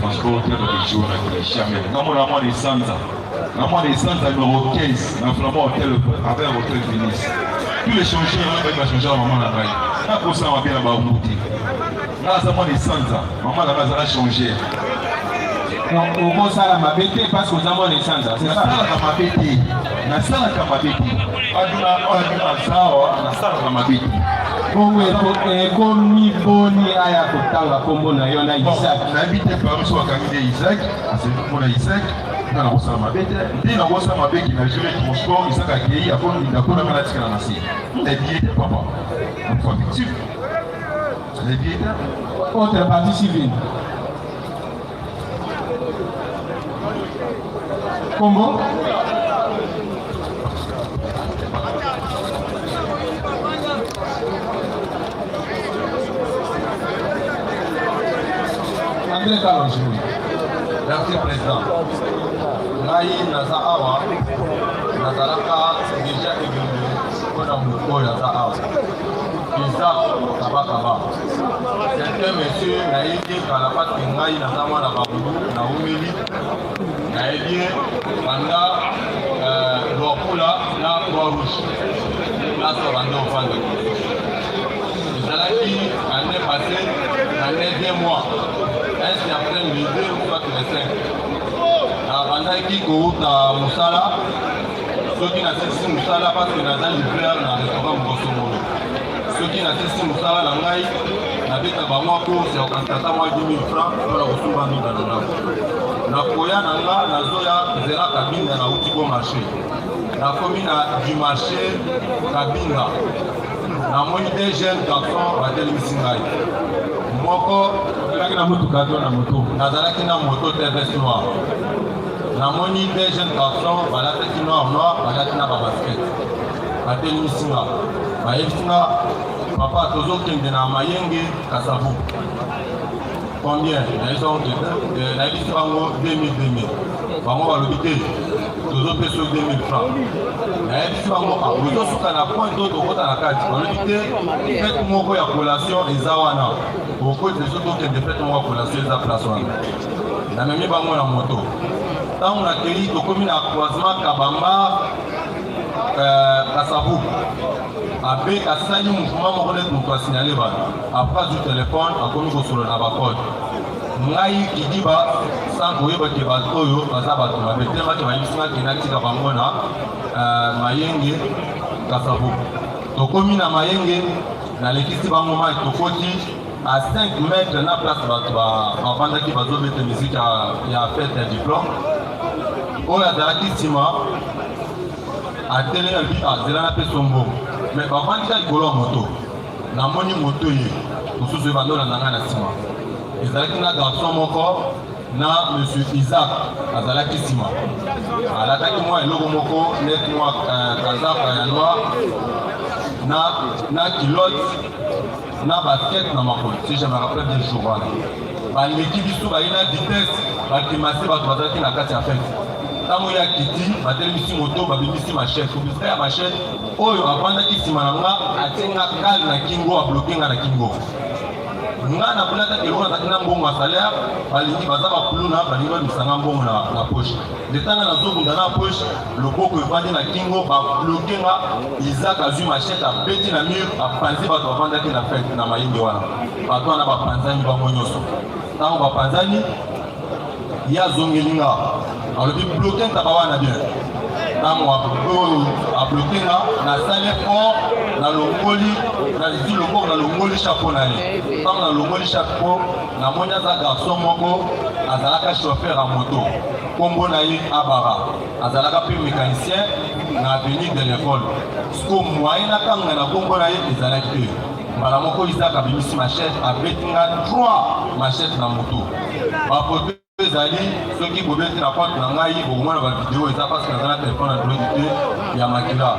transport de jour jamais. Non, mon amour des Sanza. L'amour des Sanza numéro 15. Dans le hôtel avec hôtel Venise. Tous les changements, on va changer à maman la veille. Là, pour ça, on va bien la boutique. Là, ça m'a des Sanza. Maman la veille, ça va changer. Non, au moins ça, ma bête, parce que vous avez des Sanza. C'est ça, ma bête. Na sala kama bête. Aduna sawa, na sala kama bête. Komi boni aya kotanga kombo na yo na Isaac. Na bite par so akangide Isaac, c'est pour Isaac. Na na kosala mabete, ndi na kosala mabeki na jure transport Isaac akei akoni ndakona na tika na nasi. Les billets de papa. On faut fictif. Les billets de autre partie civile. Comment? Merci Président. Naï Nazahawa, Nazaraka, déjà évolué, on a beaucoup Nazahawa. Isaac, Tabakaba. Certains messieurs, Naïdi, Kalapat, Naï, Nazama, Nababoudou, Naoumeli, Naïdi, Banda, Lokula, La Croix-Rouge. Là, ça va nous faire. Ils qui, l'année passée, l'année 2 mois. Est-ce après le 2 ou soit le 5? Avant qui court à Moussala, ceux qui n'assistent à Moussala parce que nous avons livré dans le restaurant Moussolo. Ceux qui n'assistent à Moussala, nous avons cours sur 10 000 francs pour la ressource dans le nord. Nous avons zéro cabine dans le marché. La commune du marché, Kabinga. Nous avons des jeunes garçons à Télémissingaï. Moko, nazalaki na moto TVS noir. Namoni des jeunes garçons balataki noir balati na basket. Atelemisinga. Bayebisinga papa tozokende na Mayenge Kasavu. Combien? Ils ont la liste bango 2000. Bango balobi te tozopesa 2000 francs. Nayebisi bango ozosuka na point to tokota na kati balobi te fete moko ya collation eza wana okoti ezo tokende fete moko ya collation eza place wana namemi bango na moto ntango nakei tokomi na croisement Kabamba Kasavu abe asali mouvement moko neti moto asignale bato après du téléphone akomi kosolo na bakode ngai kidiba sans koyeba ke bato oyo baza bato mabe telemaki bayebisingaki natika bango na Mayenge Kasavu. Tokomi na Mayenge nalekisi bango mai tokoti à 5 mètres na place bato bavandaki bazobeta musique ya fête ya diplôme oyo azalaki nsima atele albi azela na peso mbongo mais bavandika likolo ya moto namoni moto ye mosusu oyo bandolanda ngai na nsima ezalaki na garçon moko na monsieur Isaac azalaki nsima alataki mwa eloko moko neti mwa kazaka ya noir na kilote na basket na makolo si je me rappelle bien jour wana baleki biso baye na vitesse bakimasi bato bazalaki na kati ya fete ntango ya kiti batelemisi moto babimisi machete obisika ya machete oyo avandaki nsima na nga atienga kale na kingo abloke nga na kingo nga na bulata eloko nazalaki na mbongo ya salaire balingi baza bakuluna balingi babisanga mbongo na poche letanga nazobunda na poche loboko evandi na kingo babloke nga Isaac azwi machete abeti na mur apanzi bato bavandaki na fete na Mayenge wana bato wana bapanzani bango nyonso ntango bapanzani ye azongeli nga alobi bloke ntaba wana bien ntango abloke nga nasali fort nalongoli nazwi loboko nalongoli chapeau na ye ntango nalongoli chapeau namoni aza garçon moko azalaka chauffeur ya moto kombo na ye Abara azalaka mpe mécanicien na avenue de l'école siko moyen nakanga na kombo na ye ezalaki te mbala moko Isaac abimisi machete abeti nga 3 machete na moto bafoto ezali soki bobeti na porte na ngai bokomona bavideo eza parce naza na telefone android te ya makila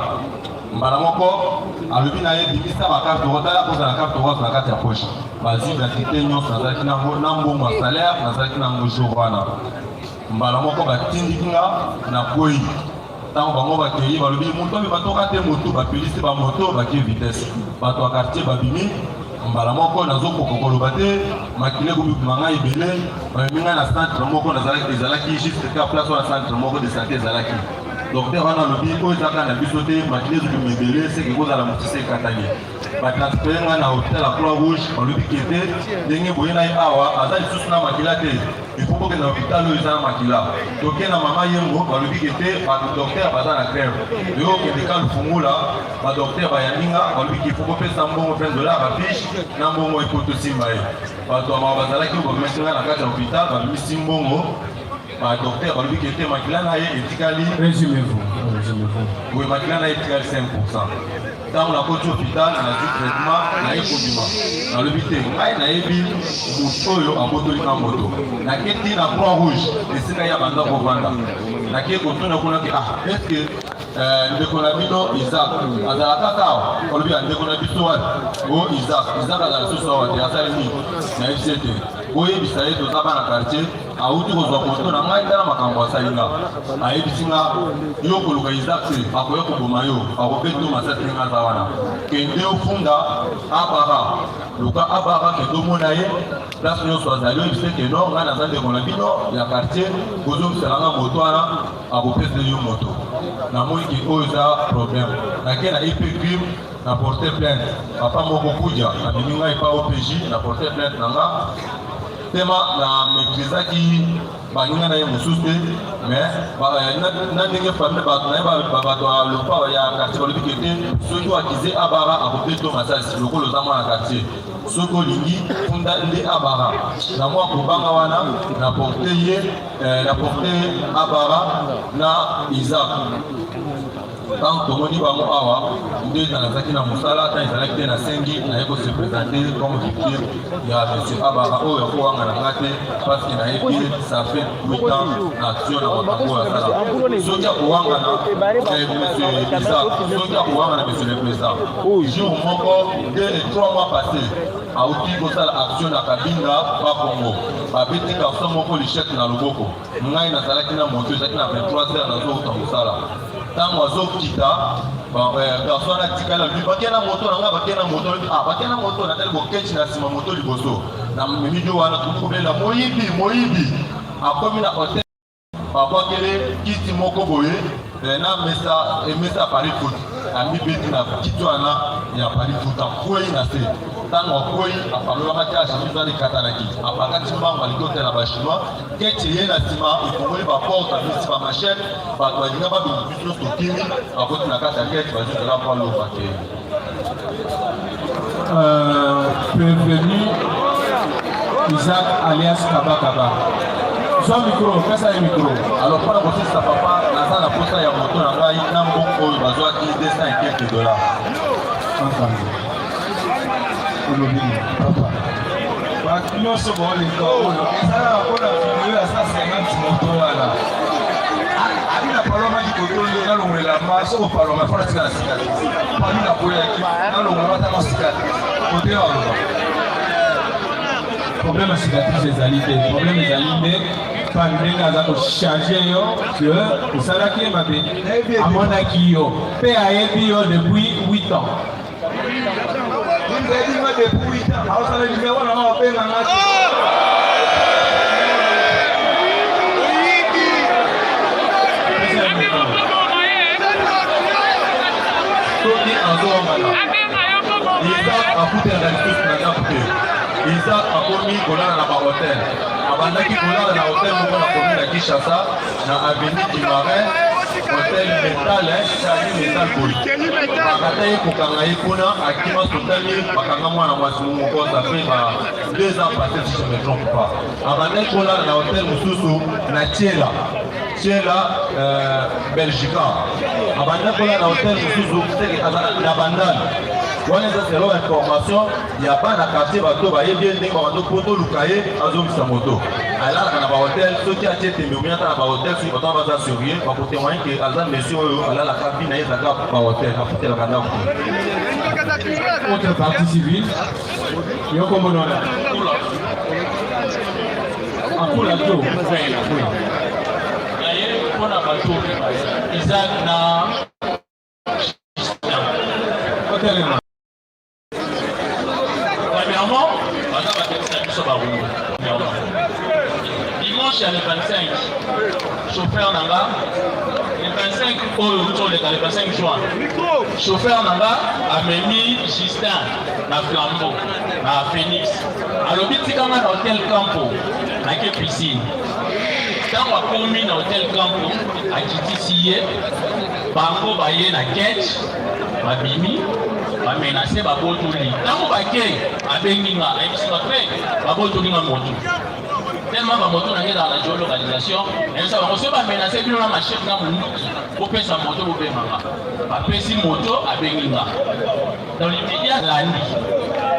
mbala moko alobi na ye bimisa bakarte rose tala kozala carte rose na kati ya poche bazwi gratuité nyonso nazalaki na mbongo ya salaire nazalaki nango jour wana mbala moko batindiki nga na kwei ntango bango bakei balobi moto oyo batoka te moto bapelisi bamoto bakie vitesse bato ya quartier babimi mbala moko nazokoka koloba te makile kobikuma ngai ebele baminga na centre moko ezalaki juste ka place wana centre moko de santé ezalaki docteur wana alobi oyo ezalaka na biso te makile ezobima ebele seke kozala motise ekatani batransfere ngai na hôpital ya croix rouge balobi kete ndenge boye na ye awa aza lisusu na makila te ifo kokende na hôpital oyo eza na makila toke na mama yengo balobi kete badocteur baza na grève oyo okende ka lufungula badocteur bayandinga balobi kifo kopesa mbongo $20 bafiche na mbongo ekotosimba ye bato amaka bazalaki bamesi ngai na kati ya hôpital babimisi mbongo badocteur balobi kete makila na ye etikali makila na ye etikali 5%. Dans la côte hôpital, on a dit traitement, on a eu condiment. Dans le but, on a eu moto en moto en moto. La quête na croix rouge, et c'est qu'il y a banda pour vendre. La quête contre nous on a dit est-ce que Ndekonabino Isaac, Azalaka on lui a Ndekonabino oh Isaac a la sauce de Azalini, na FCT. Oye bisaye to zaba na quartier auti ko zokoto na ngai ndala makambo asalinga ayebisinga yo koluka Isaac akoya ko bomayo akobeto masatri ngaza wana kende ofunda abara luka abara ke domona ye place yo swazali biseke no ngana zande kona bino ya quartier kozo msalanga moto wana akopesa yo moto na moi ki oza problème na kena ipecrim na porter plainte papa moko kuja na biminga ipa OPJ na porter plainte nanga tema na maîtrisaki baninga na ye mosusu te mais na ndenge famille bato na ye bato alopa ya quartier balobi kete soki wakize abara akopeto masasi lokolo oza mwana quartier soki olingi funda nde abara na mwa kobanga wana na porte ye na porte abara na Isaac tant tomoni bango awa nde nazalaki na mosala ata ezalaki te nasengi naye kose présenter comme victime ya monsieur abara oyo akowanga na nga te parce que nayebi ça fait 8 ans na action na makambo oyo asala soki akowanga na monsieur Isaac soki akowanga na monsieur le président jour moko 2 et 3 mois passé auti kosala action na kabinda bakongo babeti karton moko lichette na loboko ngai nazalaki na moto ezalaki na 23 heures nazouta mosala ntango azokita personne atikala bakia na moto na nga bakia na moto bakia na moto natali boketi na nsima moto liboso na mimidio wana tukobela moyibi akomi na hotel babwakele kiti moko boye na emesa Paris foot amibeti na kiti wana ya Paris foot akwei na se ntango akwei apalolakaki ashamiza likatanaki apakati mbango alikotela bachinois keti ye na nsima ekongoli baporte amisi bamachete bato balinga babingi biso tokimi akoti na kati ya keti bazizala mpo aloba te prévenu Isaac alias Kabakaba. Son micro, pesa le micro. Alors pour la prochaine sa papa, naza na posa ya moto na ngai na mbongo oyo bazwaki $200 et quelques. Entendu. Papa. Bato nyonso bolinga oyo ezala mpona video ya 150 moto wana. Abina paloma dikotondo nalongwela maso kopaloma fona tika na sikati. Pamina koyaki nalongwela ta masikati. Kote aloba. Problème à cicatrice ezali te. Problème ezali nde pa ndenge aza kochange yo que osalaki mabe amonaki yo mpe ayebi yo depuis 8 ans. Ndenge depuis 8 ans aosala numéro na nga obenga nga soki azongana Isaac akutela lisusu na nzambe Isaac akomi kolala na bahotel abandaki kolala na hotel moko na commune ya Kinshasa na avenue du Marais hotel Metal Metal boy bakata ye kokanga ye kuna akima sotali bakanga mwana mwasi moko ça fait 2 ans passé si je me trompe pas abandaki kolala na hotel mosusu na Tiela Belgica abandaki kolala na hotel mosusu na Bandal wana eza selo information ya bana quartier bato bayebi ndenge bato poto lukaye azongisa moto alalaka na bahotel soki atie tembe omiata na bahotel soki bato baza surveille bakotémoigne ke aza monsieur oyo alalaka mpi na ye ezaka bahotel afutelaka ndako autre partie civile yokomonona akula to naye mpona bato Isaac na Dimanche, il y a le 25. Chauffeur Nanga. Le 25, le 25 juin. Chauffeur Nanga a mis Justin, na Flambeau, na Phoenix. Alors, il y a un hôtel Campo, na piscine. Quand on a commis dans l'hôtel Campo, à Kitisiye, Bango Baye na Ketch, Babimi, Bamenacé, Babotoli. Quand on a fait, à Benginga, à Ipsilotré, Babotoli na moto. Tellement de moto dans la géolocalisation, et ça va recevoir menacé bien ma chef dans mon pour payer sa moto au Bémanga. Va payer si moto à Benginga. Dans l'immédiat, la nuit.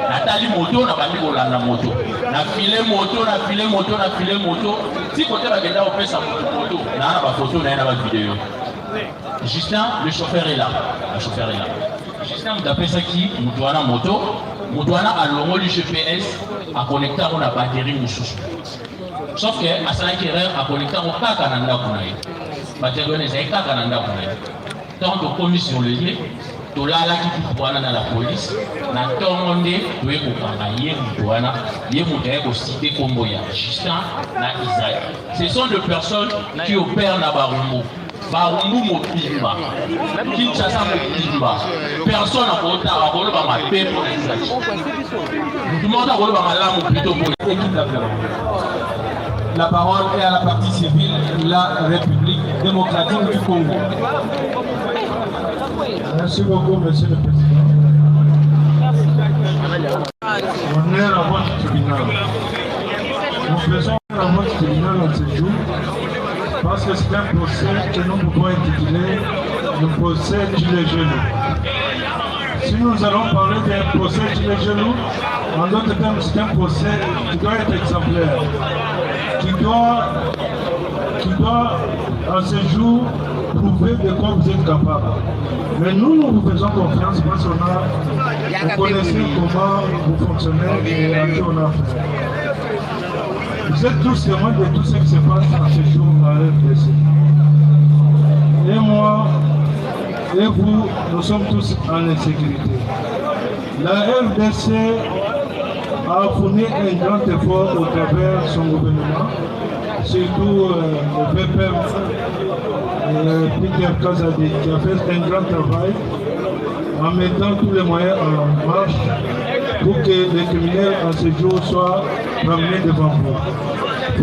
Nathalie moto n'a pas mis la moto. Na filé moto, na filé moto, na filé moto. Si côté va gagner au payer sa moto, n'a pas photo, n'a pas vidéo. Justin, le chauffeur est là. Le chauffeur est là. Justin, vous appelez ça qui? Moutouana moto. Moutouana a l'ongo du GPS à connecter à la batterie moussous. Sauf que à ça qui erreur à connecter au kaka nanda kunaï. Batterie ne sait kaka nanda kunaï. Tant de commis sur le lieu, tout là qui pour dans la police, na tonde tu es au kanga moutouana, moutouana au cité Komboya, Justin, na Isaïe. Ce sont des personnes qui opèrent na Barumbu. Barumbu Mopimba, Kinshasa Mopimba, personne n'a pas à voler ma paix pour les actions. Tout le monde a volé ma lame plutôt pour l'équipe d'affaires. La parole est à la partie civile, la République démocratique du Congo. Merci beaucoup, Monsieur le Président. On est à votre tribunal. Nous faisons à votre tribunal en ce jour parce que c'est un procès que nous pouvons intituler le procès Gilets jaunes. Si nous allons parler d'un procès Gilets jaunes, en d'autres termes, c'est un procès qui doit être exemplaire, qui doit à ce jour prouver de quoi vous êtes capable. Mais nous vous faisons confiance parce qu'on connaissez comment vous fonctionnez et à qui on a fait. Vous êtes tous témoins de tout ce qui se passe à ce jour à RDC. Et moi, et vous, nous sommes tous en insécurité. La RDC a fourni un grand effort au travers de son gouvernement, surtout le PPM, Peter Kazadi, qui a fait un grand travail en mettant tous les moyens en marche pour que les criminels en ce jour soient ramenés devant vous.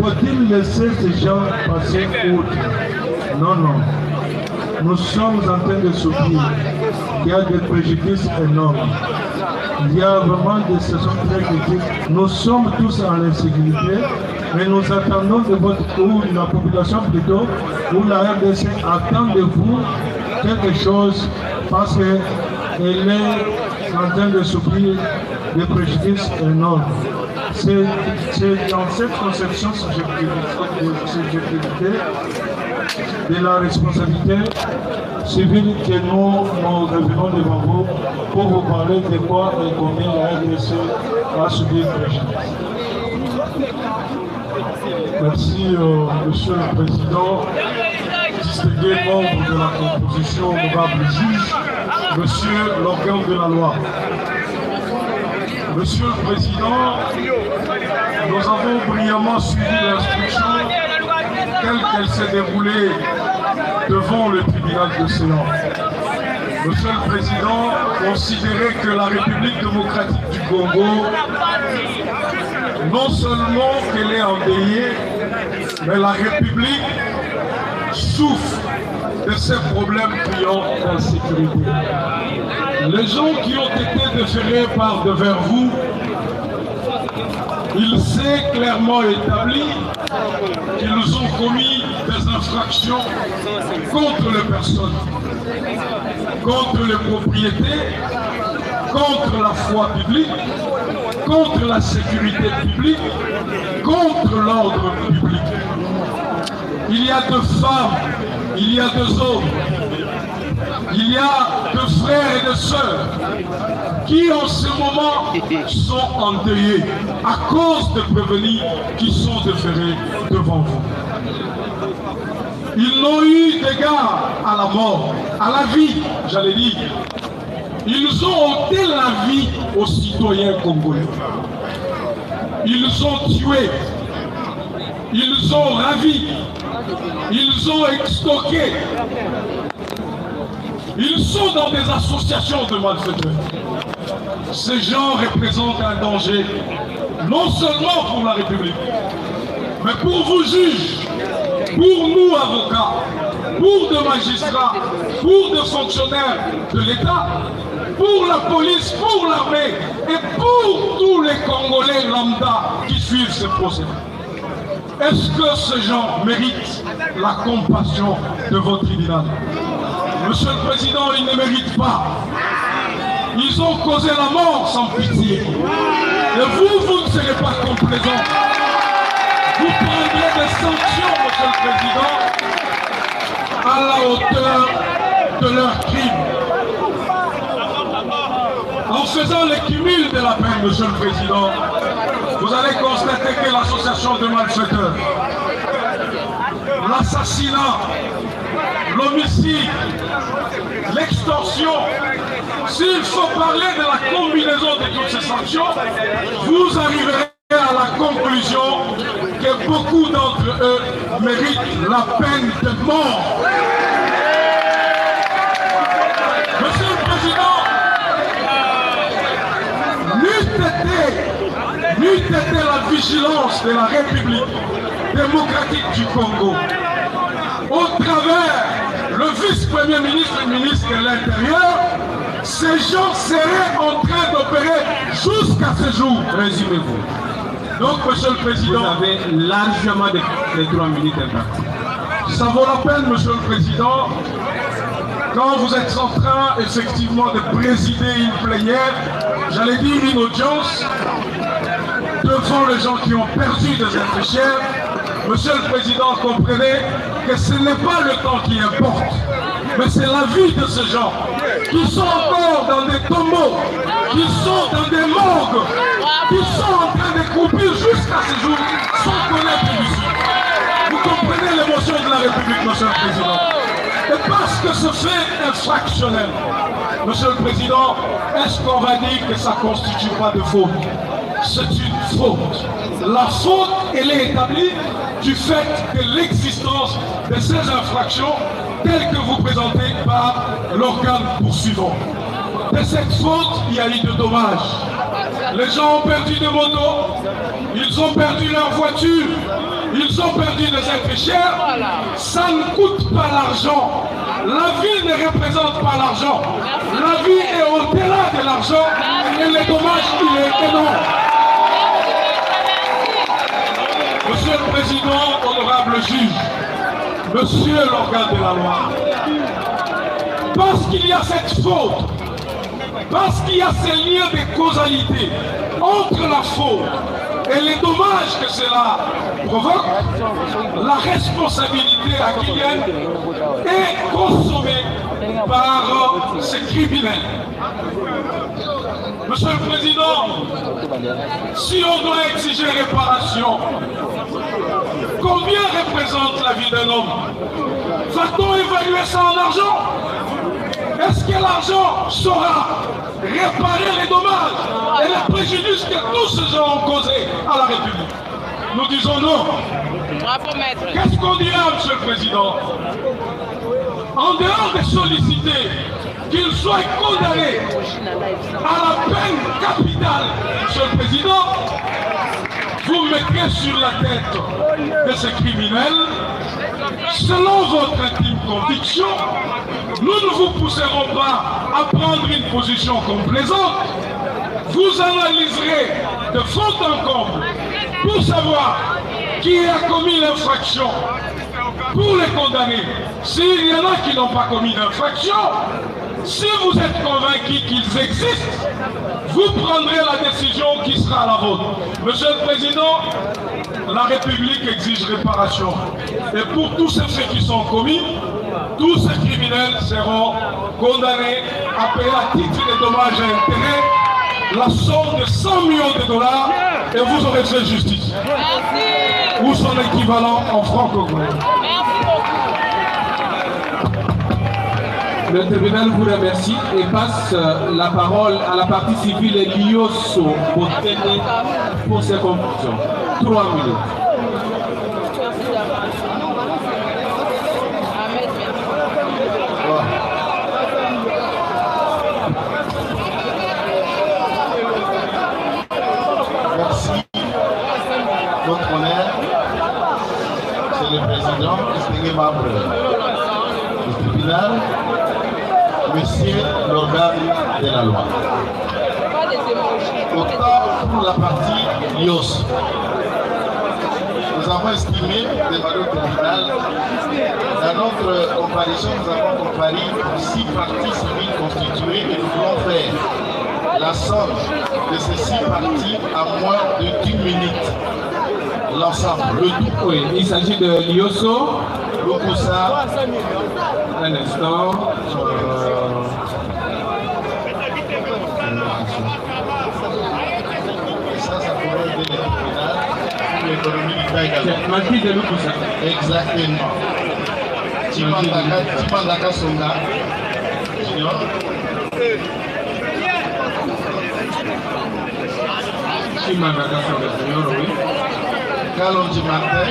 Faut-il laisser ces gens passer outre? Non, non. Nous sommes en train de souffrir. Il y a des préjudices énormes. Il y a vraiment des situations très critiques. Nous sommes tous en insécurité, mais nous attendons de votre tour, la population plutôt, ou la RDC attend de vous quelque chose parce qu'elle est en train de souffrir des préjudices énormes. C'est dans cette conception de la responsabilité civile que nous revenons devant vous pour vous parler de quoi et combien la RDC a subi le préjudice. Merci, Monsieur le Président, distingué membre de la composition, honorable juge, Monsieur l'organe de la loi. Monsieur le Président, nous avons brillamment suivi l'instruction telle qu'elle s'est déroulée devant le tribunal de Sénat. Monsieur le Président considérait que la République démocratique du Congo, non seulement qu'elle est endeuillée, mais la République souffre de ces problèmes criants d'insécurité. Les gens qui ont été déférés par devers vous, il s'est clairement établi qu'ils ont commis des infractions contre les personnes, contre les propriétés, contre la foi publique, contre la sécurité publique, contre l'ordre public. Il y a deux femmes, il y a deux hommes, il y a deux frères et deux sœurs qui en ce moment sont endeuillés à cause de prévenus qui sont déférés devant vous. Ils n'ont eu d'égard à la mort, à la vie, j'allais dire. Ils ont ôté la vie aux citoyens congolais. Ils ont tué ils ont ravi, ils ont extorqué, ils sont dans des associations de malfaiteurs. Ces gens représentent un danger, non seulement pour la République, mais pour vous juges, pour nous avocats, pour des magistrats, pour des fonctionnaires de l'État, pour la police, pour l'armée et pour tous les Congolais lambda qui suivent ce procès. Est-ce que ces gens méritent la compassion de votre tribunal? Monsieur le Président, ils ne méritent pas. Ils ont causé la mort sans pitié. Et vous ne serez pas complaisant. Vous prendrez des sanctions, Monsieur le Président, à la hauteur de leurs crimes. En faisant le cumul de la peine, Monsieur le Président, vous allez constater que l'association de malfaiteurs, l'assassinat, l'homicide, l'extorsion, s'il faut parler de la combinaison de toutes ces sanctions, vous arriverez à la conclusion que beaucoup d'entre eux méritent la peine de mort. Monsieur le Président, n'eût été la vigilance de la République démocratique du Congo, au travers le vice-premier ministre et ministre de l'Intérieur, ces gens seraient en train d'opérer jusqu'à ce jour. Résumez-vous. Donc, Monsieur le Président, vous avez largement les 3 minutes imparties. Ça vaut la peine, Monsieur le Président, quand vous êtes en train, effectivement, de présider une plénière, j'allais dire une audience, devant les gens qui ont perdu des êtres chers. Monsieur le Président, comprenez que ce n'est pas le temps qui importe, mais c'est la vie de ces gens qui sont encore dans des tombeaux, qui sont dans des morgues, qui sont en train de croupir jusqu'à ce jour sans connaître l'issue. Vous comprenez l'émotion de la République, Monsieur le Président. Et parce que ce fait infractionnel, Monsieur le Président, est-ce qu'on va dire que ça ne constitue pas de faute? C'est une faute. La faute, elle est établie du fait de l'existence de ces infractions telles que vous présentez par l'organe poursuivant. De cette faute, il y a eu de dommages. Les gens ont perdu des motos, ils ont perdu leur voiture, ils ont perdu des êtres chers. Ça ne coûte pas l'argent. La vie ne représente pas l'argent. La vie est au-delà de l'argent et le dommage, il est énorme. Monsieur le Président, honorable juge, monsieur l'organe de la loi, parce qu'il y a cette faute, parce qu'il y a ces liens de causalité entre la faute et les dommages que cela provoque, la responsabilité à Kylian est consommée par ces criminels. Monsieur le Président, si on doit exiger réparation, combien représente la vie d'un homme? Va-t-on évaluer ça en argent? Est-ce que l'argent saura réparer les dommages et les préjudices que tous ces gens ont causés à la République? Nous disons non. Qu'est-ce qu'on dira, Monsieur le Président? En dehors de solliciter qu'il soit condamné à la peine capitale, Monsieur le Président, vous mettrez sur la tête de ces criminels, selon votre intime conviction, nous ne vous pousserons pas à prendre une position complaisante. Vous analyserez de fond en comble pour savoir qui a commis l'infraction, pour les condamner. S'il y en a qui n'ont pas commis d'infraction, si vous êtes convaincu qu'ils existent, vous prendrez la décision qui sera la vôtre. Monsieur le Président, la République exige réparation. Et pour tous ces faits qui sont commis, tous ces criminels seront condamnés à payer à titre de dommages et intérêts la somme de 100 millions de dollars et vous aurez fait justice. Merci. Ou son équivalent en francs congolais. Le tribunal vous remercie et passe la parole à la partie civile Lioso Botene pour ses conclusions. 3 minutes. Merci. Votre honneur, c'est le président, distingué membre du tribunal, monsieur l'organe de la loi. Autant pour la partie Lios, nous avons estimé des valeurs tribunal. Dans notre comparution, nous avons comparé 6 parties civiles constituées et nous voulons faire la somme de ces 6 parties à moins de 10 minutes. L'ensemble, le tout. Oui, il s'agit de Liosso. Lokusa. Un instant. Ça pourrait aider les tribunaux, l'économie d'État également. Marquis de Lokusa. Exactement. Timandaka Songa. Junior. Timandaka Songa, Junior, oui. Kalonji Martin.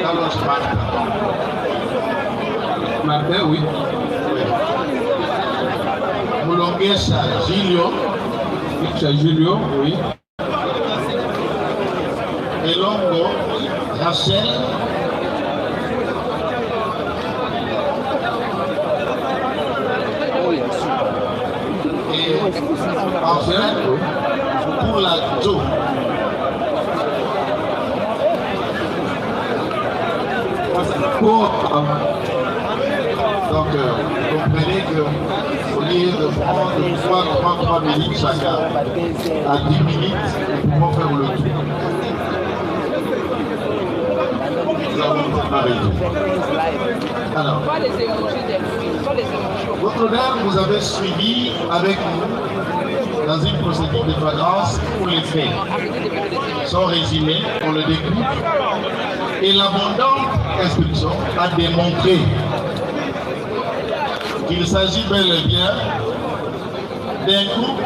Kalonji Martin. Martin, oui. Moulonguesa Julio. Julio, oui. Elongo Rachel. Et enfin, pour la Joe. Donc, vous comprenez qu'au lieu de prendre 3 minutes chacun, à 10 minutes, nous pouvons faire le tour. Nous avons préparé tout. Alors, votre honneur, vous avez suivi avec nous dans une procédure de flagrance où les faits sont résumés, on le découpe, et l'abondante instruction a démontré qu'il s'agit bel et bien d'un groupe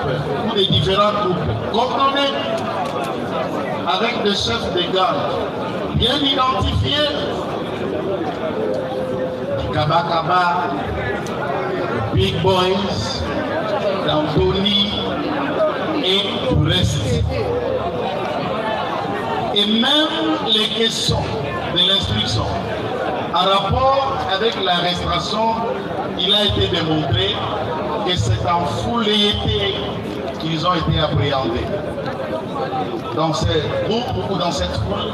ou de différents groupes coordonnés avec des chefs de gang bien identifiés, Kaba Kaba, Big Boys, d'Anthony et du reste. Et même les questions de l'instruction en rapport avec l'arrestation, il a été démontré que c'est en foulée qu'ils ont été appréhendés. Dans ce groupe ou dans cette foule,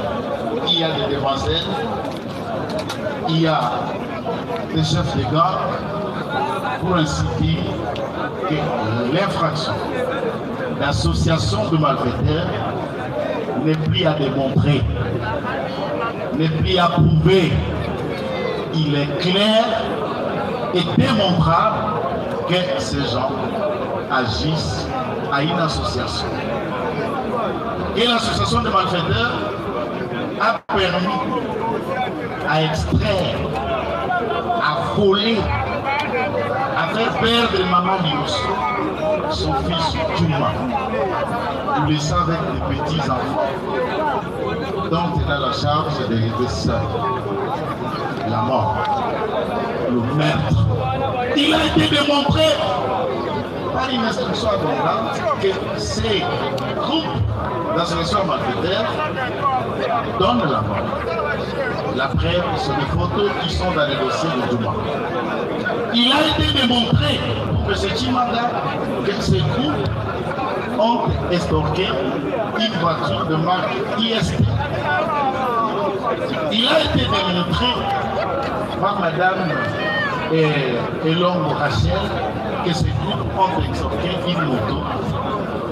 il y a des demoiselles, il y a des chefs de gang, pour ainsi dire que l'infraction d'association de malfaiteurs n'est plus à démontrer, n'est plus à prouver. Il est clair et démontrable que ces gens agissent à une association. Et l'association de malfaiteurs a permis à extraire, à voler, à faire perdre Maman Liosso, son fils Juma, nous laissant avec des petits-enfants dont il a la charge d'ériger seul. La mort, le meurtre. Il a été démontré par une instruction abondante que ces groupes d'associations malfaiteurs donnent la mort. La preuve, c'est les photos qui sont dans les dossiers de Douma. Il a été démontré pour M. Chimanda que ces groupes ont escorté une voiture de marque IST. Il a été démontré par Madame Elongo Rachel que ces groupes ont escorté une moto.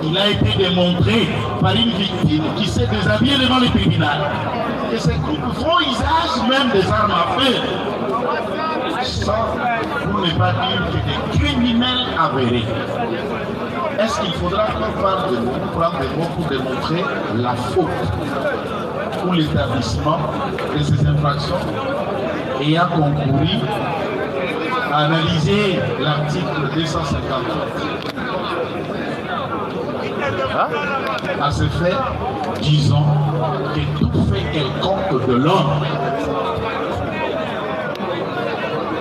Il a été démontré par une victime qui s'est déshabillée devant le tribunal que ces groupes font usage même des armes à feu. Ça, pour ne pas dire que des criminels avérés. Est-ce qu'il faudra qu'on parle de mots, prendre des mots pour démontrer la faute ou l'établissement de ces infractions ayant concouru à analyser l'article 258. À ce fait, disons que tout fait quelconque de l'homme.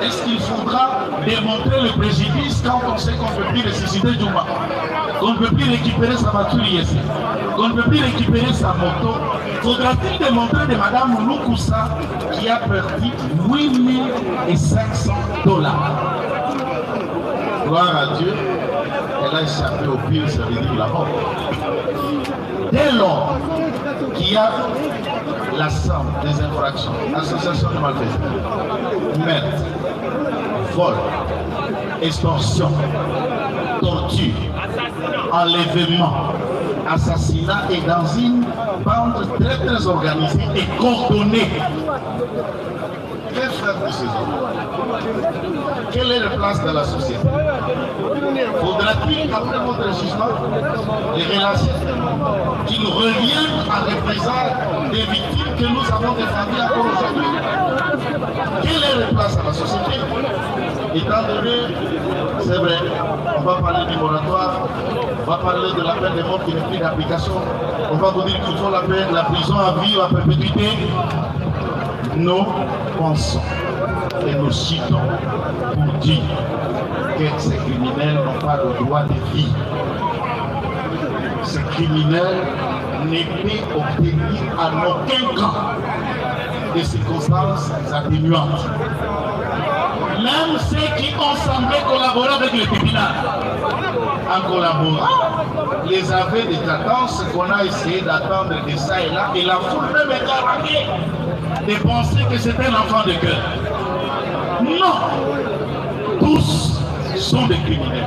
Est-ce qu'il faudra démontrer le préjudice quand on sait qu'on ne peut plus ressusciter Djouma, qu'on ne peut plus récupérer sa voiture ici, qu'on ne peut plus récupérer sa moto? Faudra-t-il démontrer de Madame Loukoussa qui a perdu 8500 $? Gloire à Dieu, elle a échappé au pire, ça veut dire la mort. Dès lors qu'il y a la somme des infractions, association de malfaiteurs, meurtre, vol, extorsion, torture, enlèvement, assassinat et dans une bande très très organisée et coordonnée. Que faire de ces hommes? Quelle est leur place dans la société? Faudra-t-il, après votre jugement, les relations qu'ils reviennent en représailles des victimes que nous avons défendues encore aujourd'hui? Quelle est leur place dans la société? Étant donné, c'est vrai, on va parler du moratoire, on va parler de la peine de mort qui n'est plus d'application, on va vous dire qu'il faut la prison à vie ou à perpétuité. Nous pensons et nous citons pour dire que ces criminels n'ont pas le droit de vie. Ces criminels ne peuvent obtenir en aucun cas des circonstances atténuantes. Même ceux qui ont semblé collaborer avec le tribunal, en collaborant, les aveux de tendance qu'on a essayé d'attendre de ça et là, et la foule même est arrêtée de penser que c'est un enfant de cœur. Non, tous sont des criminels.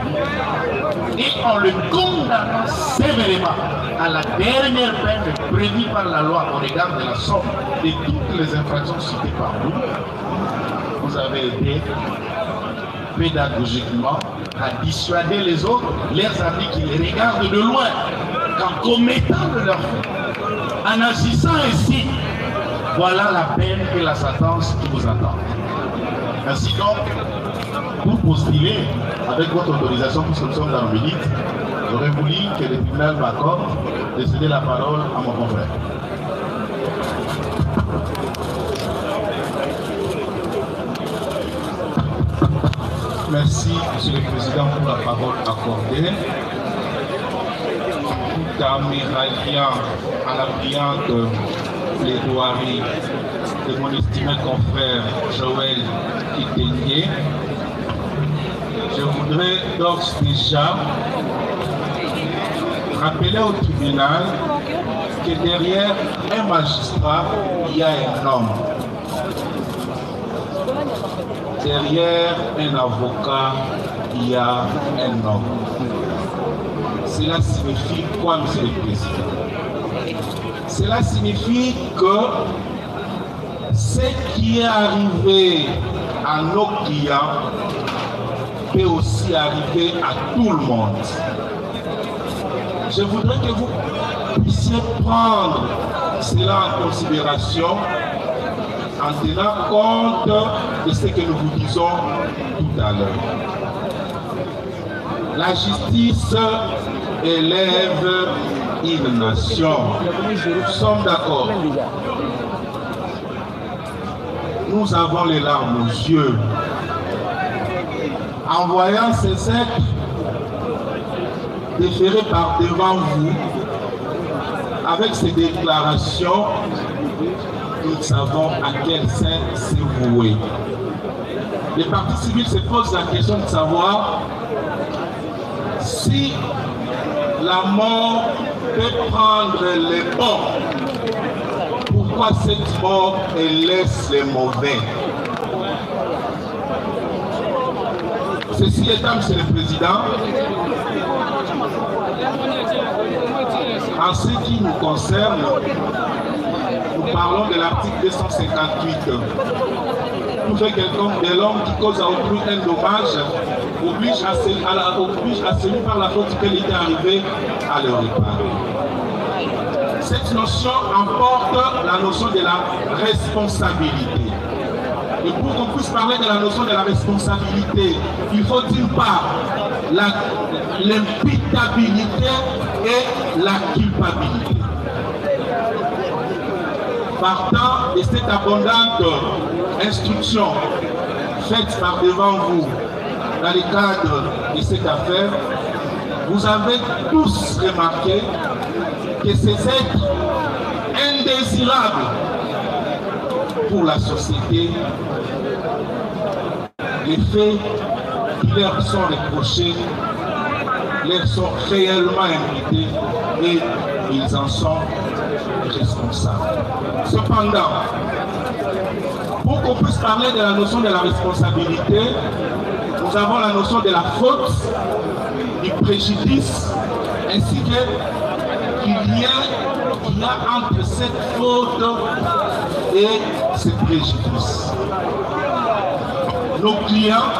Et en le condamnant sévèrement à la dernière peine prévue par la loi au regard de la somme de toutes les infractions citées par nous, vous avez aidé pédagogiquement à dissuader les autres, leurs amis qui les regardent de loin, qu'en commettant de leurs faits, en agissant ainsi, voilà la peine et la sentence qui vous attendent. Ainsi donc, pour postuler, avec votre autorisation, puisque nous sommes dans le minute, j'aurais voulu que le tribunal m'accorde de céder la parole à mon confrère. Merci, Monsieur le Président, pour la parole accordée. Tout en m'irradiant à la brillante plaidoirie de mon estimé confrère Joël Kitengé, je voudrais d'ores déjà rappeler au tribunal que derrière un magistrat, il y a un homme. Derrière un avocat, il y a un homme. Cela signifie quoi, Monsieur le Président? Cela signifie que ce qui est arrivé à nos clients peut aussi arriver à tout le monde. Je voudrais que vous puissiez prendre cela en considération en tenant compte de ce que nous vous disons tout à l'heure. La justice élève une nation. Nous sommes d'accord. Nous avons les larmes aux yeux. En voyant ces êtres déférés par devant vous, avec ces déclarations, nous savons à quel sein se vouer. Les partis civils se posent la question de savoir si la mort peut prendre les bons. Pourquoi cette mort elle laisse les mauvais? Ceci étant, Monsieur le Président, en ce qui nous concerne, nous parlons de l'article 258. Tout fait quelconque de l'homme qui cause à autrui un dommage oblige à celui par la faute qu'il était arrivé à le réparer. Cette notion emporte la notion de la responsabilité. Et pour qu'on puisse parler de la notion de la responsabilité, il faut d'une part l'imputabilité et la culpabilité. Partant de cette abondante instruction faite par devant vous dans le cadre de cette affaire, vous avez tous remarqué que ces êtres indésirables pour la société, les faits qui leur sont reprochés leur sont réellement imputés et ils en sont responsables. Cependant, pour qu'on puisse parler de la notion de la responsabilité, nous avons la notion de la faute, du préjudice, ainsi qu'il y a entre cette faute et ce préjudice. Nos clients,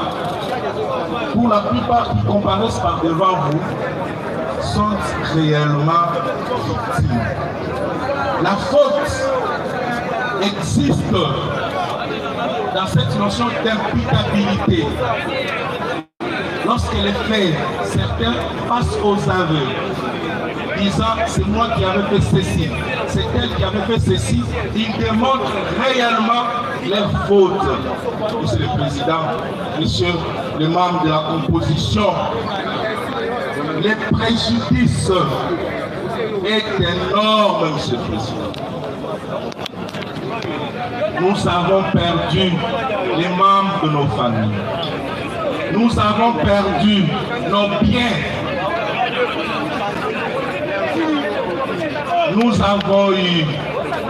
pour la plupart qui comparaissent par devant vous, sont réellement victimes. La faute existe dans cette notion d'imputabilité. Lorsque les faits, certains passent aux aveux, disant c'est moi qui avais fait ceci, c'est elle qui avait fait ceci, ils démontrent réellement leur faute. Monsieur le Président, Monsieur le membre de la composition, les préjudices est énorme, Monsieur le Président. Nous avons perdu les membres de nos familles. Nous avons perdu nos biens. Nous avons eu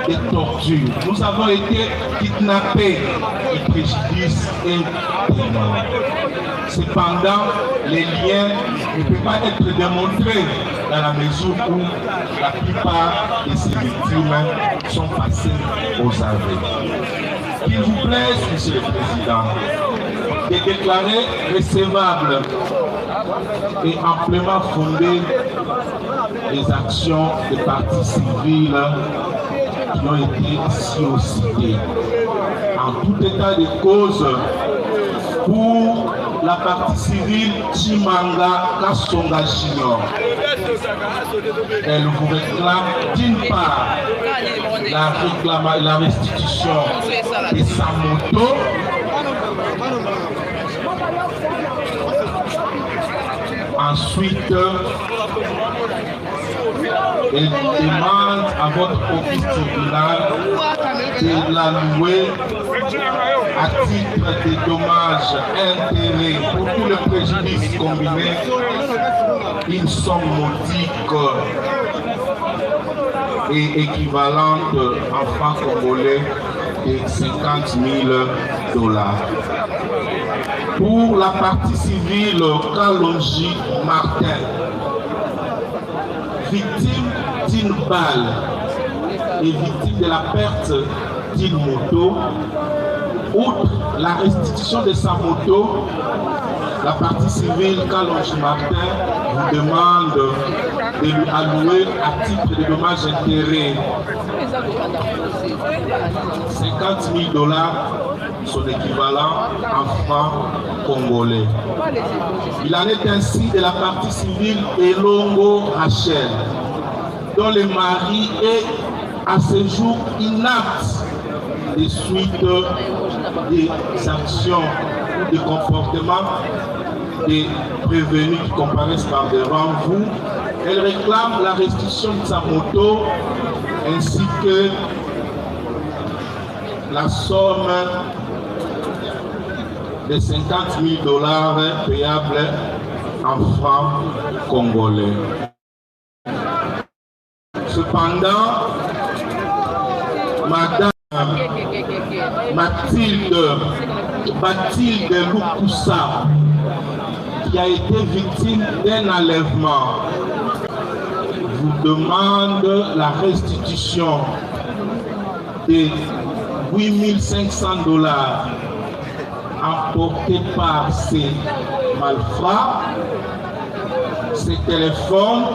des tortures. Nous avons été kidnappés. Le préjudice est énorme. Cependant, les liens ne peuvent pas être démontrés dans la mesure où la plupart de ces victimes sont passées aux aveux. Qu'il vous plaise, Monsieur le Président, de déclarer recevable et amplement fondé les actions des partis civils qui ont été citées. En tout état de cause, pour la partie civile Chimanga Kasonga Junior, elle vous réclame d'une part la restitution de sa moto, ensuite elle demande à votre office tribunal de la louer à titre de dommages intérêts pour tout le préjudice combiné, une somme modique et équivalente en francs congolais de 50 000 $. Pour la partie civile, Kalonji Martin, victime d'une balle et victime de la perte d'une moto, outre la restitution de sa moto, la partie civile Kalonji Martin vous demande de lui allouer à titre de dommages intérêts 50 000 $, son équivalent en francs congolais. Il en est ainsi de la partie civile Elongo Rachel, dont le mari est à ce jour inapte des suites des actions ou des comportements des prévenus qui comparaissent par devant vous. Elle réclame la restitution de sa moto ainsi que la somme de 50 000 $ payables en francs congolais. Cependant, Madame Mathilde Lukusa, qui a été victime d'un enlèvement, vous demande la restitution de 8 500 $ emportés par ces malfrats, ces téléphones,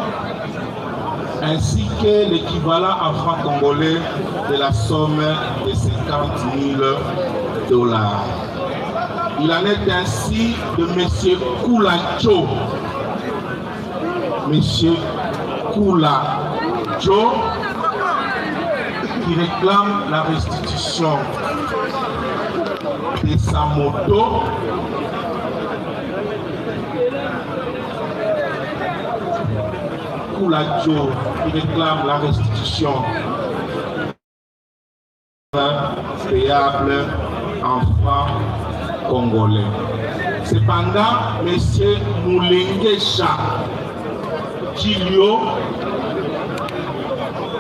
ainsi que l'équivalent en francs congolais de la somme de 50 000 dollars. Il en est ainsi de M. Koulacho. M. Koulacho qui réclame la restitution de sa moto Koulacho qui réclame la restitution payable en francs congolais. Cependant, M. Moulengesha Chilio,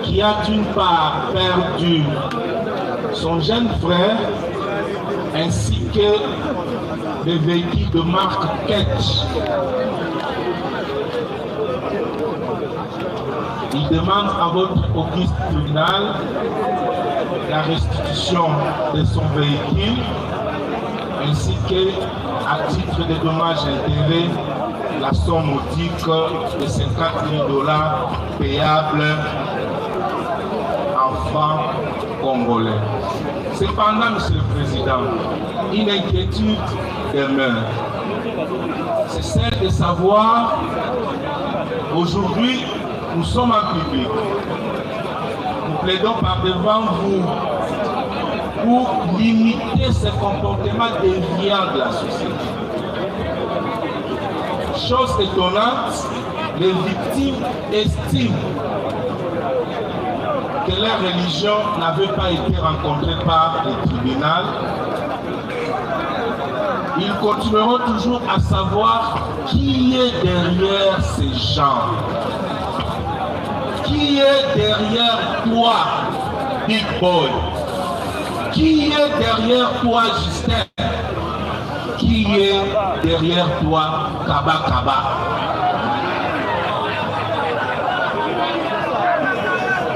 qui a d'une part perdu son jeune frère ainsi que le véhicule de marque Ketch. Il demande à votre auguste tribunal la restitution de son véhicule ainsi que, à titre de dommages et intérêts, la somme modique de 50 000 dollars payable en francs congolais. Cependant, M. le Président, une inquiétude demeure. C'est celle de savoir, aujourd'hui, nous sommes en public. Nous plaidons par devant vous pour limiter ce comportement déviant de la société. Chose étonnante, les victimes estiment que leur religion n'avait pas été rencontrée par le tribunal. Ils continueront toujours à savoir qui est derrière ces gens. Qui est derrière toi, Big Boy? Qui est derrière toi, Justin? Qui est derrière toi, Kaba Kaba?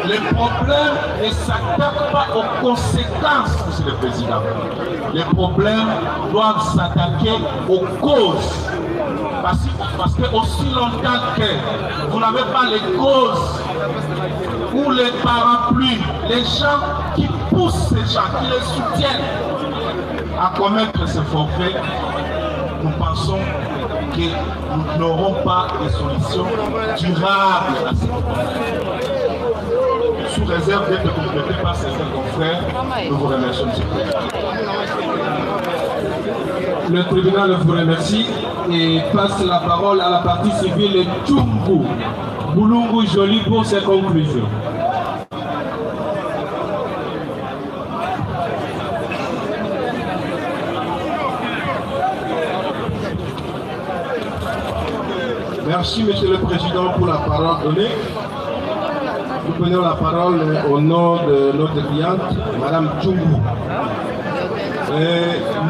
Le problème ne s'attaque pas aux conséquences, M. le Président. Les problèmes doivent s'attaquer aux causes. Parce que aussi longtemps que vous n'avez pas les causes ou les parapluies, les gens qui poussent ces gens, qui les soutiennent à commettre ce forfait, nous pensons que nous n'aurons pas de solution durable à ce problème. Sous réserve d'être complété par certains confrères, nous vous remercions, M. le Président. Le tribunal vous remercie et passe la parole à la partie civile Tchungu Boulungu Joly pour ses conclusions. Merci, Monsieur le Président, pour la parole donnée. Nous prenons la parole au nom de notre cliente, Madame Tchungu.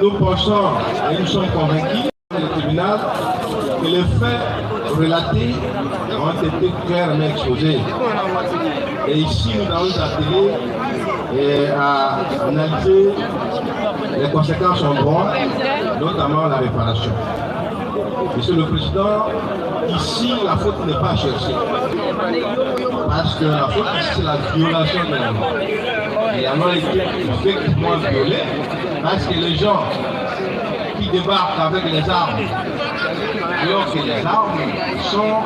Nous pensons et nous sommes convaincus dans le tribunal que les faits relatés ont été clairement exposés. Et ici, nous allons atteler à analyser les conséquences en droit, notamment la réparation. Monsieur le Président, ici, la faute n'est pas à chercher. Parce que la faute, c'est la violation de la loi. Et alors, il est effectivement violé parce que les gens qui débarquent avec les armes, alors que les armes sont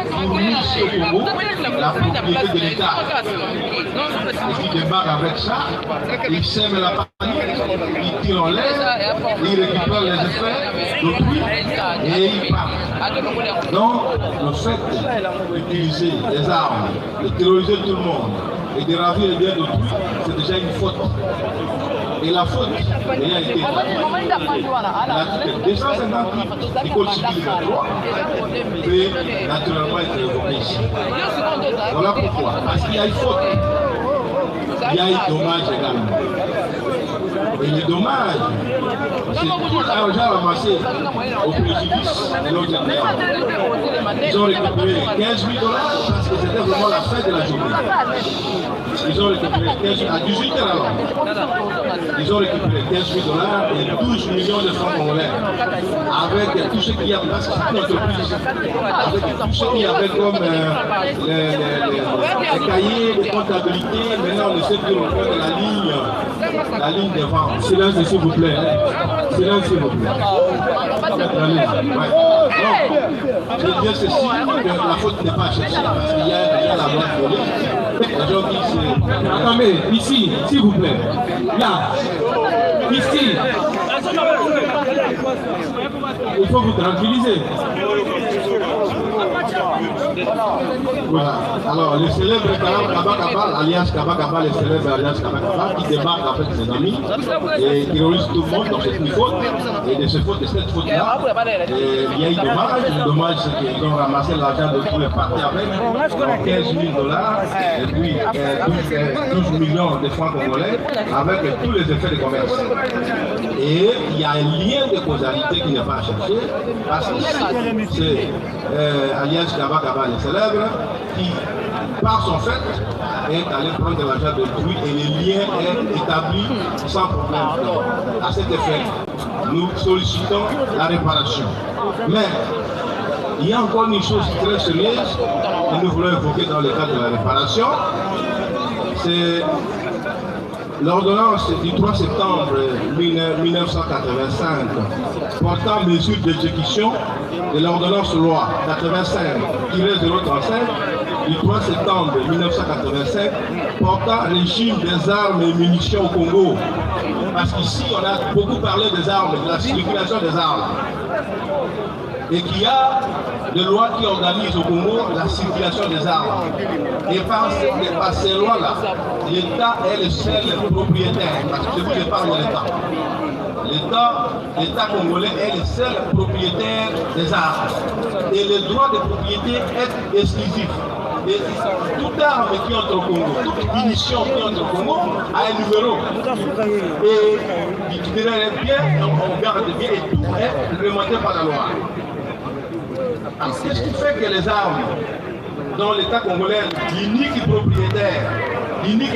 fournies au Congo, la propriété de l'État. Et qui débarquent avec ça, ils sèment la panique, ils tirent en l'air, ils récupèrent les effets d'autrui et ils partent. Donc, le fait d'utiliser les armes, de terroriser tout le monde et de ravir les biens d'autrui, c'est déjà une faute. Et la faute ayant été l'article 258 du Code civil de droit peut naturellement être évoqué ici. Voilà pourquoi. Parce qu'il y a une faute, il y a un dommage également. Et le dommage, c'est tout l'argent ramassé au préjudice de l'autre client. Ils ont récupéré 15 000 $ parce que c'était vraiment la fin de la journée. Ils ont récupéré 15 000 à 18 h alors. Ils ont récupéré 15 000 $ et 12 millions de francs congolais avec tout ce qu'il y a, parce que c'est une entreprise, avec tout ce qu'il y avait comme les cahiers de comptabilité, maintenant on essaie de reprendre la ligne de vente. Silence s'il vous plaît. Silence s'il vous plaît. Ouais. Donc, je veux dire ceci, que la faute n'est pas cherchée, parce qu'il y a la loi volée. Les gens qui se... Attendez, ici, s'il vous plaît. Là, ici. Il faut vous tranquilliser. Voilà. Alors, le célèbre Kabakaba, alias Kabakaba, le célèbre alias Kabakaba, qui débarque avec ses amis et qui terrorise tout le monde dans cette faute. Et de cette faute-là, il y a eu dommage. Le dommage, c'est qu'ils ont ramassé l'argent de tous les partis avec 15 000 $ et puis 12 millions de francs congolais avec tous les effets de commerce. Et il y a un lien de causalité qui n'est pas cherché, parce que c'est alias Kabakaba, le célèbre, qui, par son fait, est allé prendre l'argent d'autrui et le lien est établi sans problème. À cet effet, nous sollicitons la réparation. Mais il y a encore une chose très sérieuse que nous voulons évoquer dans le cadre de la réparation. C'est l'ordonnance du 3 septembre 1985 portant mesures d'exécution de l'ordonnance loi 85-035 du 3 septembre 1985 portant régime des armes et munitions au Congo. Parce qu'ici, on a beaucoup parlé des armes, de la circulation des armes. Et qu'il y a des lois qui organisent au Congo la circulation des armes. Et par ces lois-là, l'État est le seul propriétaire. Parce que je vous parle de l'État. L'État congolais est le seul propriétaire des armes. Et le droit de propriété est exclusif. Et toute arme qui entre au Congo, toute munition qui entre au Congo a un numéro. Et l'itinéraire est bien, on garde bien et tout est réglementé par la loi. Alors, ce qui fait que les armes dans l'État congolais, l'unique propriétaire, l'unique